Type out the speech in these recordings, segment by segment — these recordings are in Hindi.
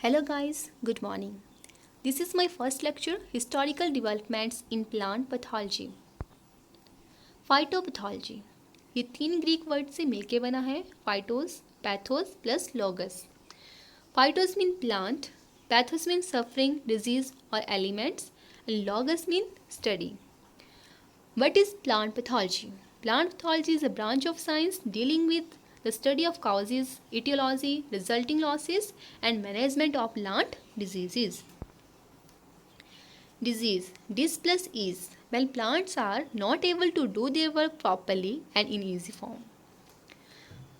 Hello guys, good morning. This is my first lecture, Historical Developments in Plant Pathology. Phytopathology ये तीन ग्रीक वर्ड से मिलके बना है, phytos, pathos plus logos. Phytos mean plant, pathos mean suffering, disease और elements, and logos mean study. What is plant pathology? Plant pathology is a branch of science dealing with the study of causes, etiology, resulting losses, and management of plant diseases. Disease, dis plus is, when plants are not able to do their work properly and in easy form.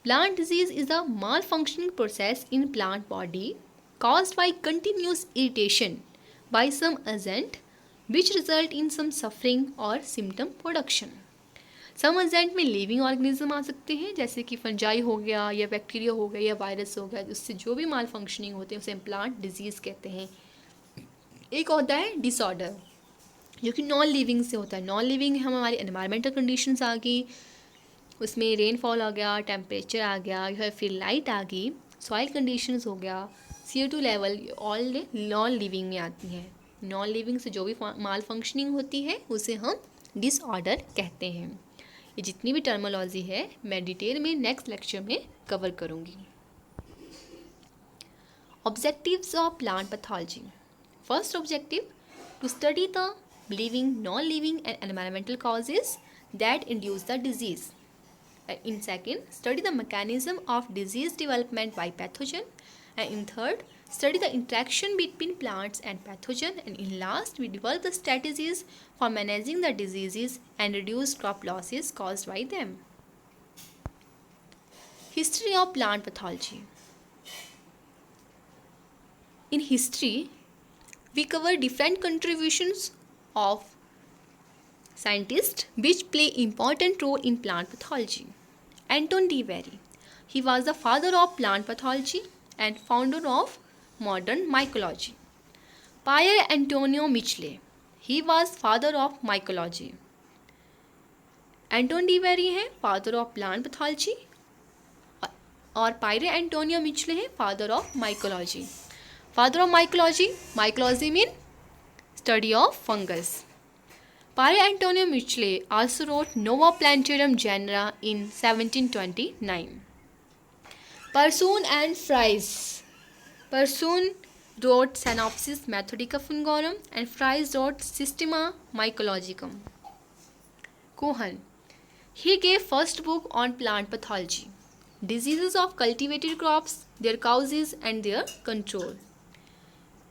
Plant disease is a malfunctioning process in plant body caused by continuous irritation by some agent which result in some suffering or symptom production. Some agent में लिविंग ऑर्गेनिज्म आ सकते हैं, जैसे कि फंजाई हो गया या बैक्टीरिया हो गया या वायरस हो गया, उससे जो भी माल फंक्शनिंग होते हैं उसे प्लांट डिजीज़ कहते हैं. एक होता है डिसऑर्डर जो कि नॉन लिविंग से होता है. नॉन लिविंग हम हमारी एनवायरमेंटल कंडीशंस आ गई, उसमें रेनफॉल आ गया, टेम्परेचर आ गया या फिर लाइट आ गई, सॉइल कंडीशंस हो गया, CO2 level, all non living में आती हैं. नॉन लिविंग से जो भी माल फंक्शनिंग होती है उसे हम डिसऑर्डर कहते हैं. ये जितनी भी टर्मोलॉजी है मैं डिटेल में नेक्स्ट लेक्चर में कवर करूँगी. Objectives of plant pathology. First objective, to study the living, non-living and environmental causes that induce the disease. In second, study the mechanism of disease development by pathogen. And in third, study the interaction between plants and pathogen. And in last, we develop the strategies for managing the diseases and reduce crop losses caused by them. History of plant pathology. In history, we cover different contributions of scientists which play important role in plant pathology. Anton de Very, he was the father of plant pathology and founder of modern mycology. Pierre Antonio Michelet, he was father of mycology. Anton de very हैं फादर ऑफ प्लांट पैथोलॉजी और पायरे एंटोनियो मिचले हैं father of mycology. Father of mycology, mycology mean study of fungus. Pierre Antonio Michelet also wrote Nova Plantarum Genera in 1729. Persoon and Fries. Persoon wrote Synopsis Methodicum Fungorum and Fries wrote Systema Mycologicum. Cohen, he gave first book on plant pathology, diseases of cultivated crops, their causes and their control.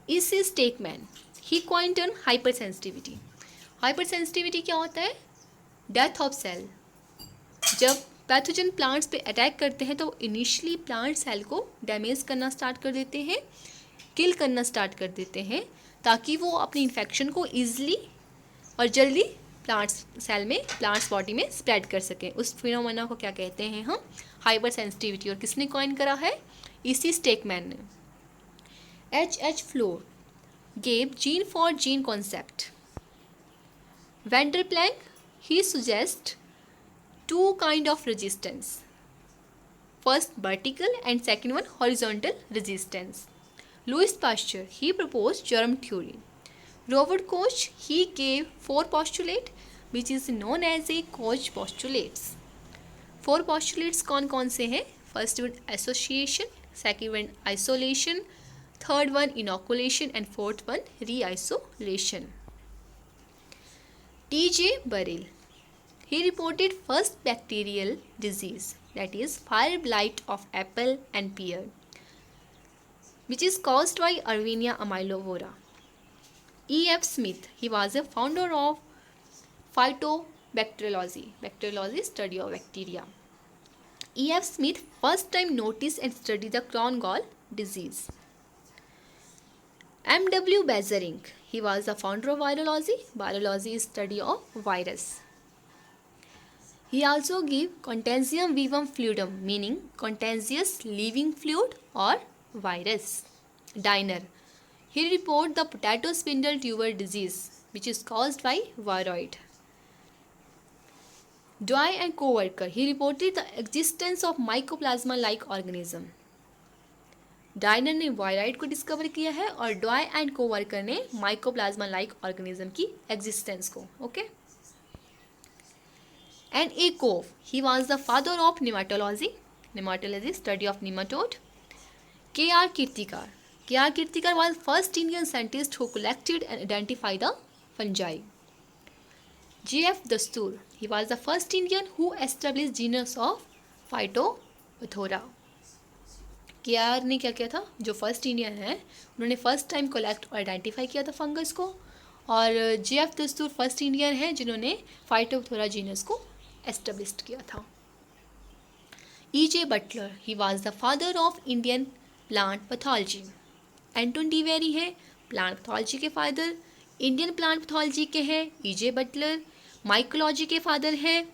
E.C. Stakeman, he coined term hypersensitivity. Hypersensitivity क्या होता है? Death of cell. जब पैथोजन प्लांट्स पे अटैक करते हैं तो इनिशियली प्लांट सेल को डैमेज करना स्टार्ट कर देते हैं, किल करना स्टार्ट कर देते हैं, ताकि वो अपनी इन्फेक्शन को ईजिली और जल्दी प्लांट्स सेल में, प्लांट्स बॉडी में स्प्रेड कर सकें. उस फिनोमेना को क्या कहते हैं हम? Hyper sensitivity. और किसने कॉइन करा है? E.C. स्टेकमैन ने. H.H. Floor gave gene for gene concept. Van der Planck, he suggests two kind of resistance. First vertical and second one horizontal resistance. Louis Pasteur, he proposed germ theory. Robert Koch, he gave four postulate which is known as a Koch postulates. Four postulates कौन कौन से हैं? First one association, second one isolation, third one inoculation and fourth one re-isolation. T.J. Burrell, he reported first bacterial disease, that is fire blight of apple and pear, which is caused by Erwinia amylovora. E.F. Smith, he was a founder of phytobacteriology, bacteriology study of bacteria. E.F. Smith first time noticed and studied the crown gall disease. M.W. Bazarink, he was the founder of virology. Virology is study of virus. He also gave Contagium vivum fluidum, meaning contagious living fluid or virus. Diner, he reported the potato spindle tuber disease, which is caused by viroid. Dwyer and co-worker, he reported the existence of mycoplasma-like organism. Diener ने वायराइड को डिस्कवर किया है और डॉय एंड कोवर्कर ने माइकोप्लाज्मा लाइक ऑर्गेनिज्म की एग्जिस्टेंस को. ओके. एंड एकोव, he was the father of nematology study of nematode. K.R. Kirtikar. K.R. Kirtikar was first Indian scientist who collected and identified the fungi. J.F. Dastur. He was the first Indian who established genus of Phytophthora. K.R. ने क्या किया था, जो फर्स्ट इंडियन है उन्होंने फर्स्ट टाइम कलेक्ट और आइडेंटिफाई किया था फंगस को. और J.F. दस्तूर फर्स्ट इंडियन है जिन्होंने फाइटोप्थोरा जीनस को एस्टेब्लिश किया था. E.J. Butler. He was the father of Indian plant pathology. Anton de Bary है प्लांट पैथोलॉजी के फादर. इंडियन प्लांट पैथोलॉजी के हैं E.J. बटलर. माइकोलॉजी के फादर हैं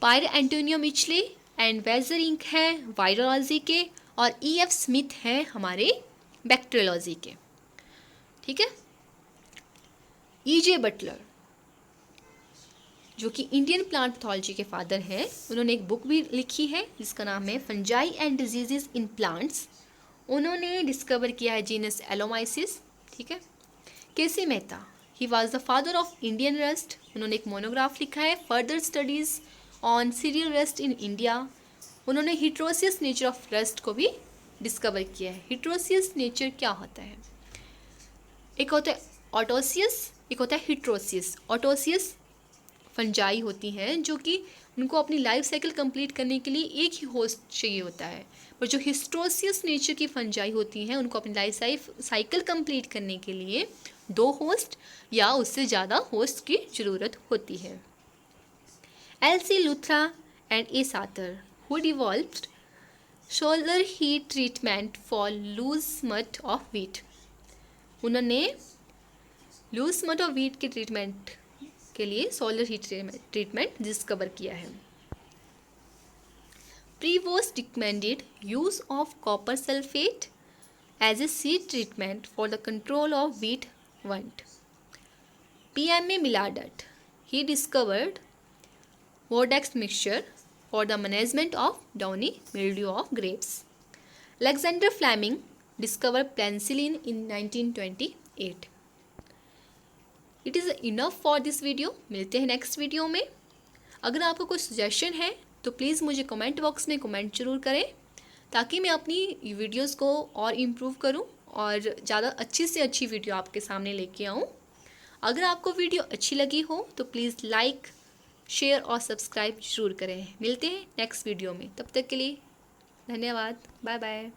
Pier Antonio Micheli. And Beijerinck है वायरोलॉजी के. और E.F. स्मिथ हैं हमारे बैक्टीरियोलॉजी के. ठीक है. E.J. बटलर जो कि इंडियन प्लांट पैथोलॉजी के फादर हैं, उन्होंने एक बुक भी लिखी है जिसका नाम है fungi and diseases in plants. उन्होंने डिस्कवर किया है जीनस एलोमाइसिस. ठीक है. K C Mehta, he was the father of Indian rust. उन्होंने एक मोनोग्राफ लिखा है further studies on cereal rust in India. उन्होंने हिट्रोसियस नेचर ऑफ रस्ट को भी डिस्कवर किया है. हिट्रोसियस नेचर क्या होता है? एक होता है ऑटोसियस, एक होता है हिट्रोसियस. ऑटोसियस फंजाई होती हैं जो कि उनको अपनी लाइफ साइकिल कंप्लीट करने के लिए एक ही होस्ट चाहिए होता है. और जो हिस्ट्रोसियस नेचर की फंजाई होती हैं उनको अपनी लाइफ साइकिल कंप्लीट करने के लिए 2 होस्ट या उससे ज़्यादा होस्ट की ज़रूरत होती है. L.C. Luthra and A Sattar who devolved solar heat treatment for loose smut of wheat. उन्होंने लूज स्मट ऑफ वीट के ट्रीटमेंट के लिए सोलर हीट ट्रीटमेंट डिस्कवर किया है. Prevost recommended use of copper sulfate as a seed treatment for the control of wheat wilt. P.M.A. Millardet, he discovered Vortex mixture for the management of downy mildew of grapes. Alexander Fleming discovered penicillin in 1928. It is enough for this video. मिलते हैं नेक्स्ट वीडियो में. अगर आपको कोई सजेशन है तो प्लीज़ मुझे कमेंट बॉक्स में कमेंट जरूर करें ताकि मैं अपनी वीडियोस को और इम्प्रूव करूं और ज़्यादा अच्छी से अच्छी वीडियो आपके सामने लेके आऊं. अगर आपको वीडियो अच्छी लगी हो तो प्लीज़ लाइक, शेयर और सब्सक्राइब जरूर करें. मिलते हैं नेक्स्ट वीडियो में. तब तक के लिए धन्यवाद. Bye bye.